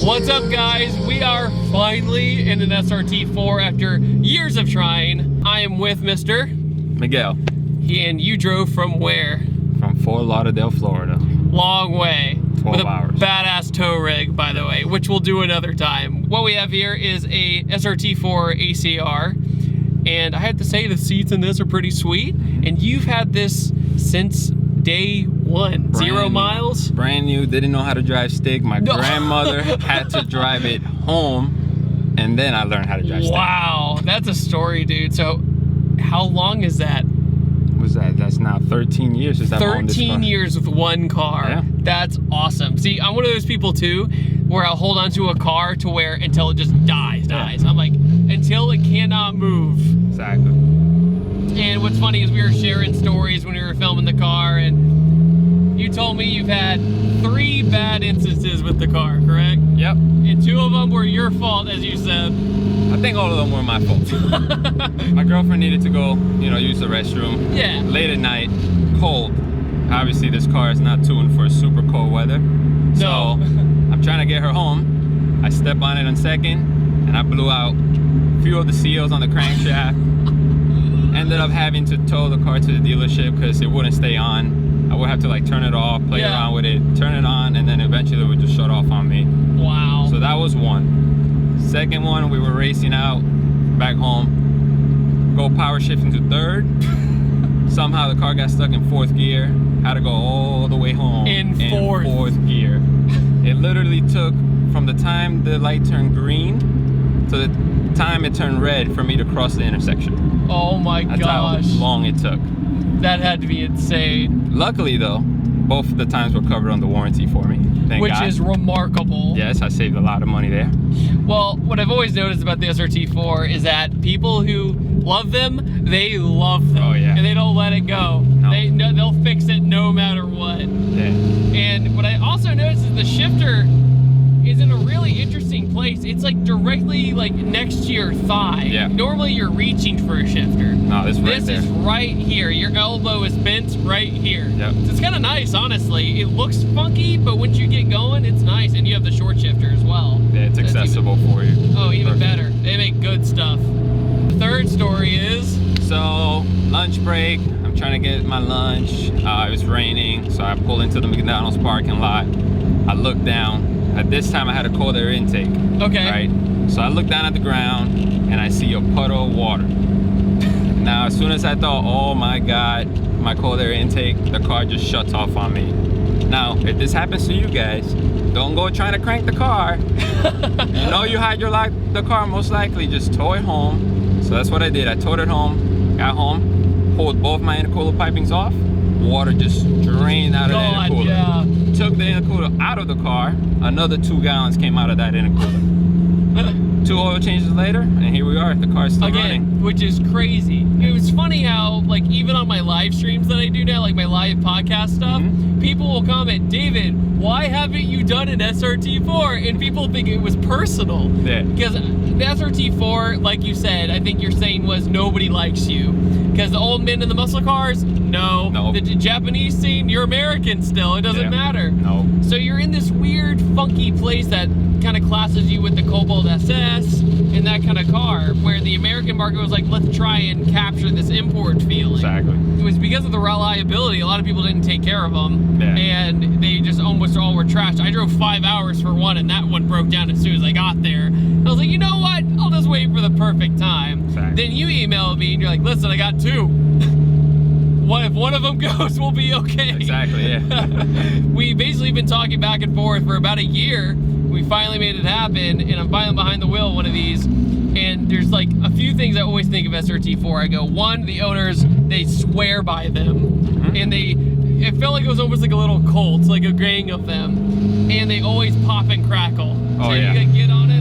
What's up, guys? We are finally in an SRT4 after years of trying. I am with Mr. Miguel. And you drove from where? From Fort Lauderdale, Florida. Long way. 12 with a hours. Badass tow rig, by the way, which we'll do another time. What we have here is a SRT4 ACR, and I have to say the seats in this are pretty sweet. And you've had this since day one. 0 miles? Brand new, didn't know how to drive stick. My grandmother had to drive it home, and then I learned how to drive stick. Wow, that's a story, dude. So how long is that? What's that? That's now 13 years since I've owned this car. 13 years with one car. Yeah. That's awesome. See, I'm one of those people too, where I'll hold on to a car to where until it just dies. I'm like, until it cannot move. Exactly. And what's funny is we were sharing stories when we were filming the car, and you told me you've had 3 bad instances with the car, correct? Yep. And 2 of them were your fault, as you said. I think all of them were my fault. My girlfriend needed to go, use the restroom. Yeah. Late at night, cold. Obviously, this car is not tuned for super cold weather. No. So I'm trying to get her home. I step on it in second, and I blew out a few of the seals on the crankshaft. Ended up having to tow the car to the dealership because it wouldn't stay on. I would have to turn it off, play around with it, turn it on, and then eventually it would just shut off on me. Wow. So that was one. Second one, we were racing out back home. Go power shifting to third. Somehow the car got stuck in 4th gear. Had to go all the way home in 4th gear. It literally took from the time the light turned green to the time it turned red for me to cross the intersection. Oh my gosh. That's how long it took. That had to be insane. Luckily though, both of the times were covered under warranty for me. Thank Which God. is remarkable. Yes, I saved a lot of money there. Well, what I've always noticed about the SRT4 is that people who love them, they love them. Oh yeah. And they don't let it go. No. They'll fix it no matter what. Yeah. And what I also noticed is the shifter is in a really interesting place. It's directly next to your thigh. Yeah. Normally you're reaching for a shifter. No, this is right here. Your elbow is bent right here. Yep. So it's kind of nice, honestly. It looks funky, but once you get going, it's nice. And you have the short shifter as well. Yeah, it's accessible for you. Oh, even Perfect. better. They make good stuff. The third story is... So, lunch break. I'm trying to get my lunch. It was raining, so I pulled into the McDonald's parking lot. I looked down. At this time, I had a cold air intake. Okay. Right? So I look down at the ground, and I see a puddle of water. Now, as soon as I thought, oh my God, my cold air intake, the car just shuts off on me. Now, if this happens to you guys, don't go trying to crank the car. You hydrolocked the car, most likely, just tow it home. So that's what I did. I towed it home, got home, pulled both my intercooler pipings off. Water just drained out of the intercooler. Yeah. Took the intercooler out of the car. Another 2 gallons came out of that intercooler. 2 oil changes later, and here we are. The car's still running. Which is crazy. It was funny how, even on my live streams that I do now, my live podcast stuff, people will comment, David, why haven't you done an SRT4? And people think it was personal. Yeah. Because the SRT4, like you said, I think you're saying was nobody likes you. Because the old men in the muscle cars, no. The Japanese scene, you're American still. It doesn't matter. No. So you're in this weird, funky place that kind of classes you with the Cobalt SS and that kind of car, where the American market was like, let's try and capture this import feeling. Exactly. It was because of the reliability. A lot of people didn't take care of them, and they just almost all were trashed. I drove 5 hours for one, and that one broke down as soon as I got there. I was like, you know what? I'll just wait for the perfect time. Exactly. Then you emailed me, and you're like, listen, I got 2. What if one of them goes, we'll be okay. Exactly, yeah. We basically been talking back and forth for about a year. We finally made it happen, and I'm finally behind the wheel of one of these. And there's a few things I always think of SRT4. I go, one, the owners, they swear by them. And it felt like it was almost like a little cult, like a gang of them. And they always pop and crackle. So you gotta get on it.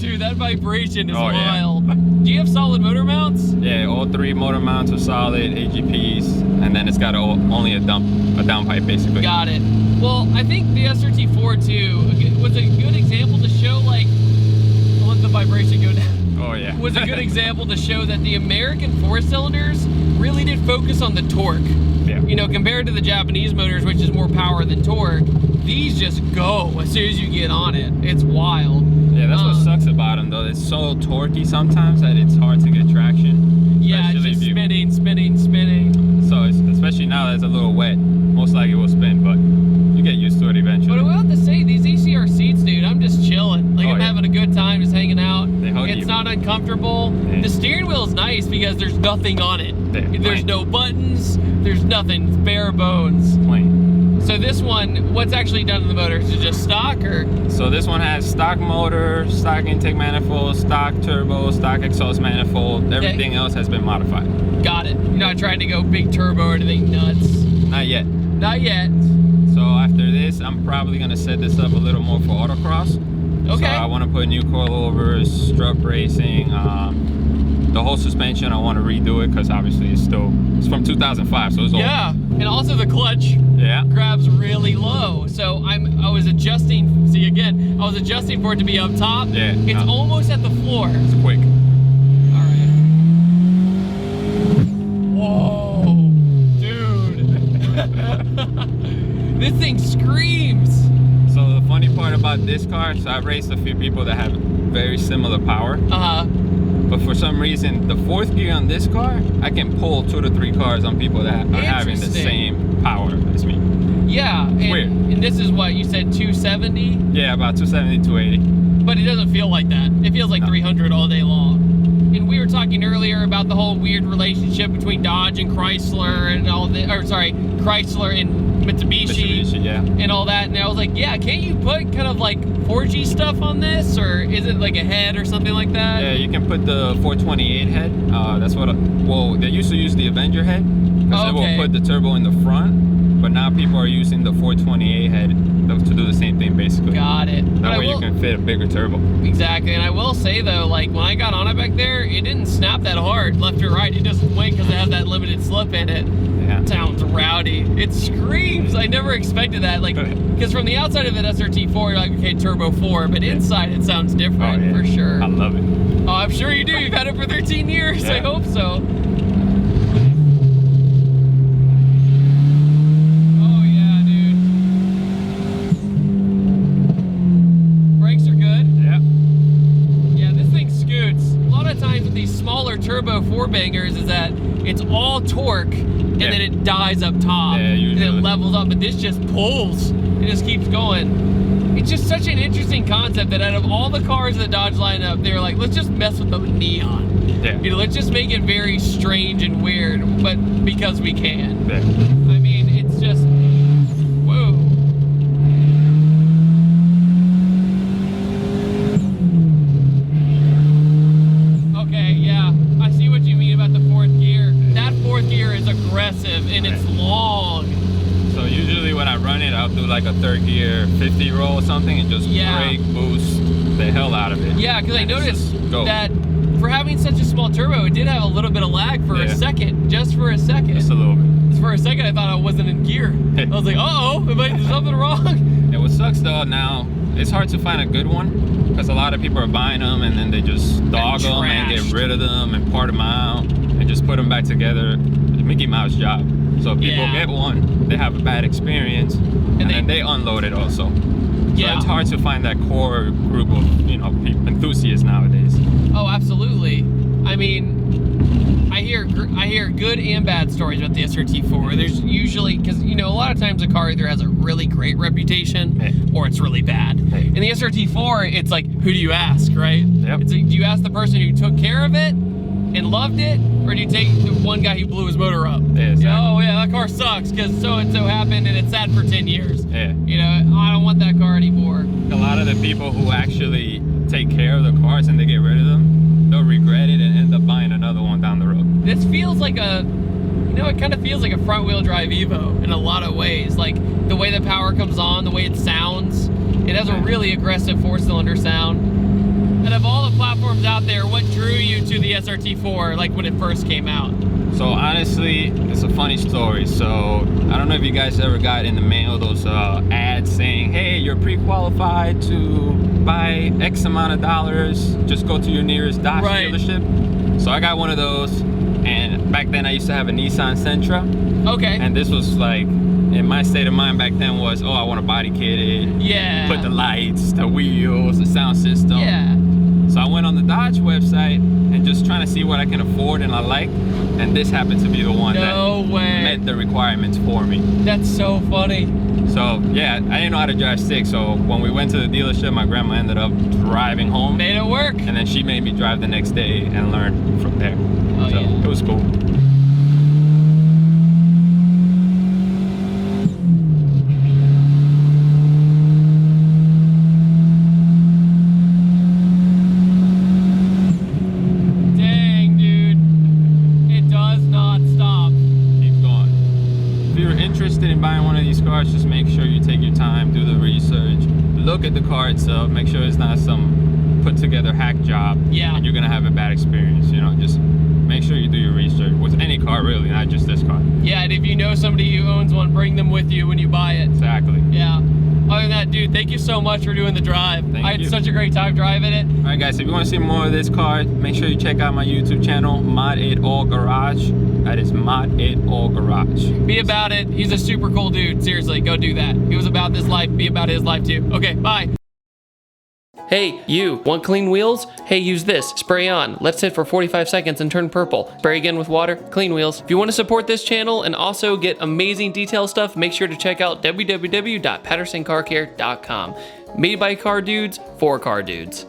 Dude, that vibration is wild. Do you have solid motor mounts? Yeah, all 3 motor mounts are solid, AGPs, and then it's got only a downpipe basically. Got it. Well, I think the SRT4 too was a good example to show, like, I'll let the vibration go down. Oh yeah. Was a good example to show that the American 4-cylinders really did focus on the torque. Yeah. You know, compared to the Japanese motors, which is more power than torque, these just go as soon as you get on it. It's wild. Yeah, that's what sucks about them though. It's so torquey sometimes that it's hard to get traction. Yeah, it's just spinning. So especially now that it's a little wet, most likely it will spin, but you get used to it eventually. But I will have to say, these ACR seats, dude, I'm just chilling. Like, I'm yeah. having a good time just hanging out. They hug It's you. not uncomfortable. Yeah. The steering wheel is nice because there's nothing on it. Yeah, There's plain. no buttons. There's nothing. It's bare bones. Plain. So this one, what's actually done in the motor? Is it just stock or? So this one has stock motor, stock intake manifold, stock turbo, stock exhaust manifold. Everything else has been modified. Got it. You're not trying to go big turbo or anything nuts. Not yet. Not yet. So after this, I'm probably gonna set this up a little more for autocross. Okay. So I want to put new coilovers, strut bracing, the whole suspension. I want to redo it because obviously it's from 2005, so it's old. Yeah, and also the clutch Yeah. grabs really low. So I was adjusting. See again, I was adjusting for it to be up top. Yeah. It's almost at the floor. It's quick. All right. Whoa, dude. This thing screams. So the funny part about this car, so I've raced a few people that have very similar power, but for some reason the 4th gear on this car, I can pull 2 to 3 cars on people that are having the same power as me. Yeah. And, Weird. And this is what you said, 270, Yeah, about 270, 280. but it doesn't feel like that. It feels like 300 all day long. And we were talking earlier about the whole weird relationship between Dodge and Chrysler and all the, or sorry, Chrysler and Mitsubishi, yeah. and all that. And I was like, yeah, can't you put kind of like 4G stuff on this, or is it like a head or something like that? Yeah, you can put the 428 head. That's what. Well, they used to use the Avenger head because they will put the turbo in the front, but now people are using the 428 head to do the same thing basically. Got it. That way you can fit a bigger turbo. Exactly, and I will say though, like when I got on it back there, it didn't snap that hard left or right. It just went because it had that limited slip in it. Yeah. It sounds rowdy. It screams. I never expected that. Like, because from the outside of an SRT4, you're like, okay, turbo 4, but inside it sounds different for sure. I love it. Oh, I'm sure you do. You've had it for 13 years. Yeah. I hope so. Oh yeah, dude. Brakes are good. Yeah. Yeah, this thing scoots. A lot of times with these smaller turbo 4-bangers is that it's all torque and then it dies up top. Yeah, and usually. it levels up, but this just pulls. It just keeps going. It's just such an interesting concept that out of all the cars in the Dodge lineup, they were like, let's just mess with the neon. Yeah. You know, let's just make it very strange and weird, but because we can. Yeah. I mean, it's just, whoa. Okay, yeah, I see what you mean about the 4th gear. That 4th gear is aggressive and it's long. So usually when I run it, I'll do like a 3rd gear 50 roll or something and just brake, boost the hell out of it. Yeah, because I noticed that for having such a small turbo, it did have a little bit of lag for a second, just for a second. Just a little bit. For a second, I thought I wasn't in gear. I was like, uh-oh, there's something wrong. And what sucks though, now, it's hard to find a good one because a lot of people are buying them and then they just dog them and get rid of them and part them out and just put them back together. It's a Mickey Mouse job. So if people get one, they have a bad experience and then they unload it also. So it's hard to find that core group of, you know, enthusiasts nowadays. Oh, absolutely. I mean, I hear good and bad stories about the SRT4. There's usually, because, you know, a lot of times a car either has a really great reputation or it's really bad. In the SRT4, it's like, who do you ask, right? Yep. It's like, do you ask the person who took care of it and loved it, or do you take the one guy who blew his motor up? Yeah, exactly. Oh yeah, that car sucks because so-and-so happened and it sat for 10 years. Yeah. You know, I don't want that car anymore. A lot of the people who actually take care of the cars and they get rid of them, they'll regret it and end up buying another one down the road. This feels like a, you know, it kind of feels like a front-wheel drive Evo in a lot of ways. Like the way the power comes on, the way it sounds. It has a really aggressive 4-cylinder sound. And of all the platforms out there, what drew you to the SRT4, like when it first came out? So honestly, it's a funny story. So I don't know if you guys ever got in the mail those ads saying, hey, you're pre-qualified to buy X amount of dollars, just go to your nearest Dodge dealership. So I got one of those, and back then I used to have a Nissan Sentra. Okay. And this was like, in my state of mind back then was, oh, I want to body kit it. Yeah. Put the lights, the wheels, the sound system. Yeah. So I went on the Dodge website and just trying to see what I can afford and I liked. And this happened to be the one that met the requirements for me. That's so funny. So yeah, I didn't know how to drive stick. So when we went to the dealership, my grandma ended up driving home. Made it work. And then she made me drive the next day and learn from there. Oh, so yeah. it was cool. Interested in buying one of these cars, just make sure you take your time, do the research, look at the car itself, make sure it's not some put together hack job. Yeah. And you're gonna have a bad experience, you know, just make sure you do your research with any car really, not just this car. Yeah, and if you know somebody who owns one, bring them with you when you buy it. Exactly. Yeah. Other than that, dude, thank you so much for doing the drive. I had such a great time driving it. All right, guys, if you want to see more of this car, make sure you check out my YouTube channel, Mod It All Garage. That is Mod It All Garage. Be about it. He's a super cool dude. Seriously, go do that. He was about this life. Be about his life too. Okay, bye. Hey, you, want clean wheels? Hey, use this. Spray on. Let it sit for 45 seconds and turn purple. Spray again with water. Clean wheels. If you want to support this channel and also get amazing detail stuff, make sure to check out www.pattersoncarcare.com. Made by car dudes, for car dudes.